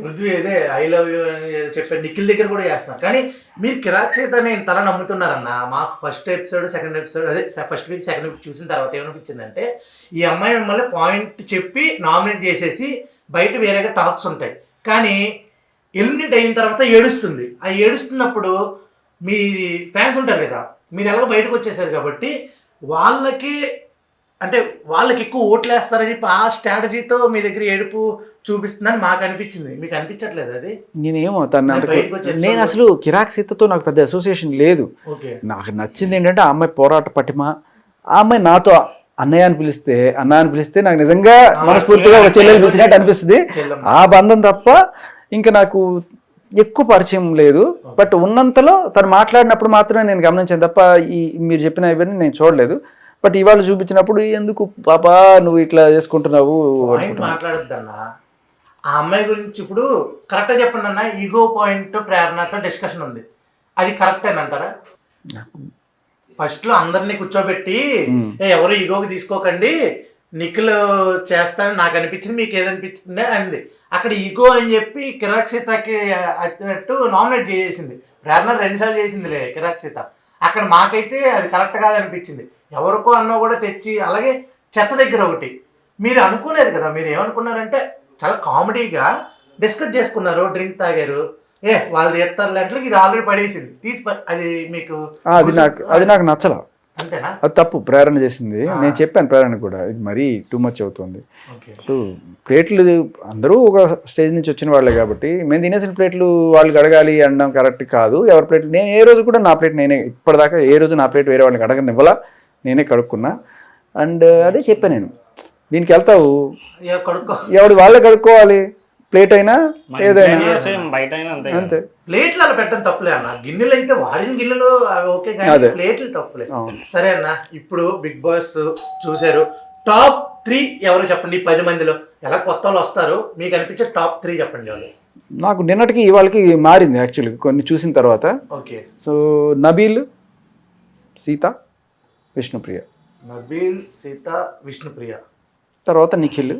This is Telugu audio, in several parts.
పృథ్వీ అదే ఐ లవ్ యూ అని చెప్పాడు, నిఖిల్ దగ్గర కూడా చేస్తున్నారు. కానీ మీరు కిరాక్ సీత నేను తల నమ్ముతున్నారన్న. మాకు ఫస్ట్ ఎపిసోడ్ సెకండ్ ఎపిసోడ్ అదే ఫస్ట్ వీక్ సెకండ్ వీక్ చూసిన తర్వాత ఏమనిపించిందంటే, ఈ అమ్మాయి మిమ్మల్ని పాయింట్ చెప్పి నామినేట్ చేసేసి బయట వేరేగా టాక్స్ ఉంటాయి, కానీ ఎలిమినేట్ అయిన తర్వాత ఏడుస్తుంది. ఆ ఏడుస్తున్నప్పుడు మీ ఫ్యాన్స్ ఉంటారు కదా, మీరు ఎలాగో బయటకు వచ్చేసారు కాబట్టి వాళ్ళకి అంటే వాళ్ళకి ఎక్కువ ఓట్లు వేస్తారని చెప్పి ఆ స్ట్రాటజీతో మీ దగ్గర ఏడుపు చూపిస్తుందని మాకు అనిపించింది. మీకు అనిపించట్లేదు అది? నేనేమో నేను అసలు కిరాక్ సీతతో నాకు పెద్ద అసోసియేషన్ లేదు. నాకు నచ్చింది ఏంటంటే ఆ అమ్మాయి పోరాట పటిమ. ఆ అమ్మాయి నాతో అన్నయ్య అని పిలిస్తే నాకు నిజంగా మనస్ఫూర్తిగా ఒక చెల్లెలు పిలిచినట్టు అనిపిస్తుంది. ఆ బంధం తప్ప ఇంకా నాకు ఎక్కువ పరిచయం లేదు. బట్ ఉన్నంతలో తను మాట్లాడినప్పుడు మాత్రమే నేను గమనించాను తప్ప ఈ మీరు చెప్పిన ఇవన్నీ నేను చూడలేదు. బట్ ఇవాళ చూపించినప్పుడు ఎందుకు పాపా నువ్వు ఇట్లా చేసుకుంటున్నావు మాట్లాడద్దన్నా. ఆ అమ్మాయి గురించి ఇప్పుడు కరెక్ట్గా చెప్పండి అన్న, ఈగో పాయింట్ ప్రేరణతో డిస్కషన్ ఉంది, అది కరెక్ట్ అని అంటారా? ఫస్ట్ లో అందరినీ కూర్చోబెట్టి ఎవరు ఈగోకి తీసుకోకండి, నిఖిల్ చేస్తాడని నాకు అనిపించింది, మీకు ఏదనిపించింది అంది. అక్కడ ఈగో అని చెప్పి కిరాక్ సీతకి అచ్చినట్టు నామినేట్ చేసింది. ప్రేరణ 2 సార్లు చేసిందిలే కిరాక్ సీత. అక్కడ మాకైతే అది కరెక్ట్ కాదు అనిపించింది. ఎవరికో అన్నో కూడా తెచ్చి, అలాగే చెత్త దగ్గర ఒకటి మీరు అనుకోలేదు కదా. మీరు ఏమనుకున్నారంటే చాలా కామెడీగా డిస్కస్ చేసుకున్నారు, డ్రింక్ తాగారు, వాళ్ళు ఎత్తారు లాంటి ఇది ఆల్రెడీ పడేసింది తీసి. అది మీకు అది నాకు నచ్చల, అంతేనా? అది తప్పు ప్రేరణ చేసింది. నేను చెప్పాను ప్రేరణ కూడా ఇది మరీ టూ మచ్ అవుతుంది. ఇప్పుడు ప్లేట్లు అందరూ ఒక స్టేజ్ నుంచి వచ్చిన వాళ్ళే కాబట్టి మేము తినేసిన ప్లేట్లు వాళ్ళు గడగాలి అనడం కరెక్ట్ కాదు. ఎవరి ప్లేట్లు నేను ఏ రోజు కూడా నా ప్లేట్ నేనే, ఇప్పటిదాకా ఏ రోజు నా ప్లేట్ వేరే వాళ్ళకి అడగనివ్వాలా, నేనే కడుక్కున్నా. అండ్ అదే చెప్పాను నేను, దీనికి వెళ్తావు ఎవడు వాళ్ళే కడుక్కోవాలి, ప్లేట్ అయినా ఏదైనా అంతే. ప్లేట్లు అలా పెట్టడం తప్పులే అన్న, గిన్నెలు అయితే వాడిన గిన్నెలు ఓకే, ప్లేట్లు తప్పులే. సరే అన్న, ఇప్పుడు బిగ్ బాస్ చూసారు, టాప్ 3 ఎవరు చెప్పండి 10 మందిలో. ఎలా కొత్త వాళ్ళు వస్తారు, మీకు అనిపించే టాప్ 3 చెప్పండి వాళ్ళు. నాకు నిన్నటికి ఇవాళకి మారింది యాక్చువల్లీ కొన్ని చూసిన తర్వాత. Okay, so Nabeel, Seetha, Vishnupriya. నబీల్, సీత, విష్ణుప్రియ తర్వాత నిఖిల్.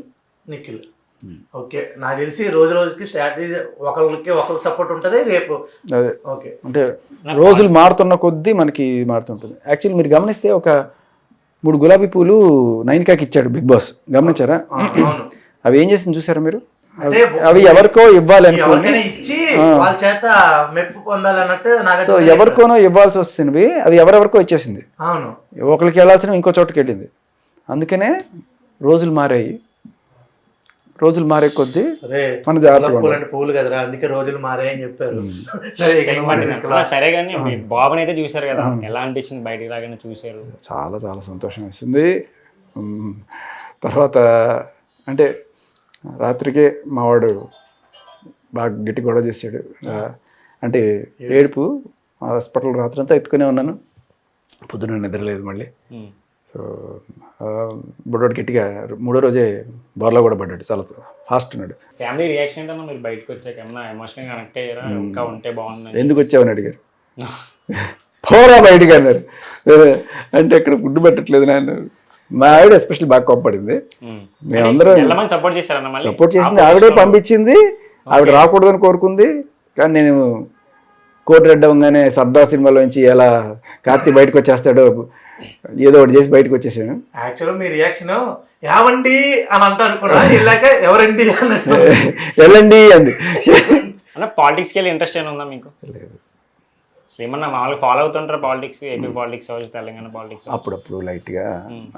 ఓకే, నాకు తెలిసి రోజు రోజుకి స్ట్రాటజీ ఒకరికి సపోర్ట్ ఉంటుంది రేపు. అదే ఓకే, అంటే రోజులు మారుతున్న కొద్దీ మనకి మారుతుంటుంది. యాక్చువల్లీ మీరు గమనిస్తే ఒక 3 గులాబీ పూలు నైన్కాకి ఇచ్చాడు బిగ్ బాస్, గమనించారా? అవి ఏం చేసింది చూసారా మీరు? అవి ఎవరికో ఇవ్వాలి అనుకుని ఇచ్చి వాళ్ళ చేత మెప్పు పొందాలన్నట్టు, సో ఎవరికోనో ఇవ్వాల్సి వస్తుంది, అది ఎవరెవరికో ఇచ్చేసింది. అవును, ఒకరికి వెళ్ళాల్సిన ఇంకో చోటుకి వెళ్ళింది. అందుకనే రోజులు మారాయి, రోజులు మారే కొద్దీ మన జాగ్రత్త. పూలు కదరా, అందుకే రోజులు మారాయని చెప్పారు. సరే కానీ బాబుని అయితే చూసారు కదా, ఎలా అనిపించింది బయటికి రాగానే చూసారు? చాలా చాలా సంతోషం వేసింది. తర్వాత అంటే రాత్రికే మావాడు బాగా గట్టి గొడవ చేసాడు, అంటే ఏడుపు. హాస్పిటల్ రాత్రి అంతా ఎత్తుకునే ఉన్నాను, పొద్దున నిద్రలేదు మళ్ళీ. సో బుడ్డోడు గట్టిగా 3వ రోజే బోర్లో కూడా పడ్డాడు, చాలా ఫాస్ట్ ఉన్నాడు. ఫ్యామిలీ రియాక్షన్ ఏంటన్నా మీరు బయటకు వచ్చాక? ఏమన్నా ఎమోషనల్గా కనెక్ట్ అయ్యారా? ఇంకా ఉంటే బాగుంది. ఎందుకు వచ్చావని అడిగారు, పోరా బయటికి అన్నారు. అంటే ఇక్కడ ఫుడ్ పెట్టట్లేదు అన్నారు. మా ఆవిడ ఎస్పెషల్లీ బాగా కోప్పడింది. మేమందరం సపోర్ట్ చేశారన్న, సపోర్ట్ చేసింది ఆవిడే, పంపించింది ఆవిడ రాకూడదని కోరుకుంది. కానీ నేను కోటి రెడ్ అవ్వగానే సర్దార్ సినిమాలో నుంచి ఎలా కార్తీ బయటకు వచ్చేస్తాడో ఏదో ఒకటి చేసి బయటకు వచ్చేసాను. యాక్చువల్గా మీ రియాక్షన్ ఏవండి అని అంటారు, ఎవరండి వెళ్ళండి అంది. అన్న పాలిటిక్స్కి వెళ్ళి ఇంట్రెస్ట్ ఏమైనా ఉందా మీకు? లేదు. ఏమన్నా మామూలుగా ఫాలో అవుతుంటారు పాలిటిక్స్, ఏపీ పాలిటిక్స్ అవ్వచ్చు, తెలంగాణ పాలిటిక్స్? అప్పుడప్పుడు లైట్గా,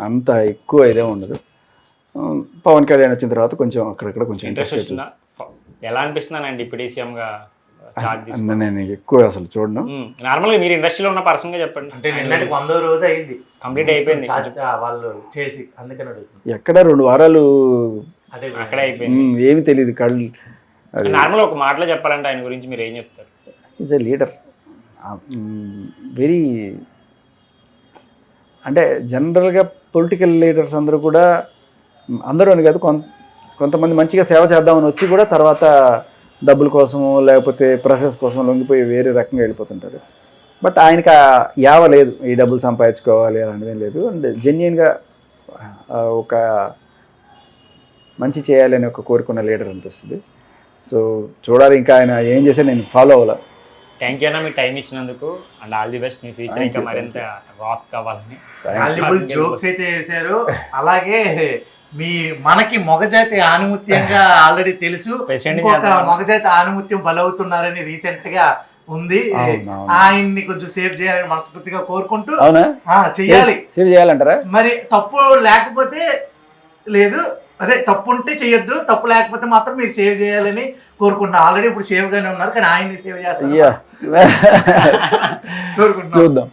అంత ఎక్కువ ఇదే ఉండదు. పవన్ కళ్యాణ్ వచ్చిన తర్వాత కొంచెం అక్కడక్కడ కొంచెం ఇంట్రెస్ట్ వచ్చిందా? ఎలా అనిపిస్తుందండి డిప్యూటీ సీఎంగా? నేను ఎక్కువ అసలు చూడను. నార్మల్గా మీరు ఇండస్ట్రీలో ఉన్న పర్సన్గా చెప్పండి. అంటే నిన్నటి 100వ రోజు అయింది, కంప్లీట్ అయిపోయింది వాళ్ళు చేసి, అందుకని ఎక్కడ 2 వారాలు అక్కడే అయిపోయింది, ఏమి తెలియదు కళ్ళు. నార్మల్ ఒక మాటలో చెప్పాలంటే ఆయన గురించి మీరు ఏం చెప్తారు? ఈజ్ ఎ లీడర్, వెరీ, అంటే జనరల్గా పొలిటికల్ లీడర్స్ అందరూ కూడా, అందరూ అని కాదు, కొంతమంది మంచిగా సేవ చేద్దామని వచ్చి కూడా తర్వాత డబ్బుల కోసమో లేకపోతే ప్రొసెస్ కోసం లొంగిపోయి వేరే రకంగా వెళ్ళిపోతుంటారు. బట్ ఆయనకి యావ లేదు, ఈ డబ్బులు సంపాదించుకోవాలి అలాంటిదేం లేదు. అండ్ జెన్యున్గా ఒక మంచి చేయాలని ఒక కోరుకున్న లీడర్ అనిపిస్తుంది. సో చూడాలి ఇంకా ఆయన ఏం చేస్తే నేను ఫాలో అవ్వాలి. థ్యాంక్ యూ అన్న మీ టైం ఇచ్చినందుకు and all the best me future ఇంకా మరింత రాక్ కావాలని. వాల్యుబుల్ జోక్స్ అయితే వేశారు. అలాగే మనకి మొగజాతి ఆనుమత్యంగా ఆల్రెడీ తెలుసు, ఇంకొక మొగజాతి ఆనుమత్యం బలవుతున్నారని రీసెంట్ గా ఉంది. ఆయన్ని కొంచెం సేవ్ చేయాలని మనస్ఫూర్తిగా కోరుకుంటూ. అవునా, చెయ్యాలి, సేవ్ చేయాలంటారా? మరి తప్పు లేకపోతే లేదు, అదే తప్పు ఉంటే చెయ్యొద్దు, తప్పు లేకపోతే మాత్రం మీరు సేవ్ చేయాలని కోరుకుంటున్నాను. ఆల్రెడీ ఇప్పుడు సేవ్ గానే ఉన్నారు, కానీ ఆయన్ని సేవ్ చేస్తారు కోరుకుంటున్నాను. చూద్దాం.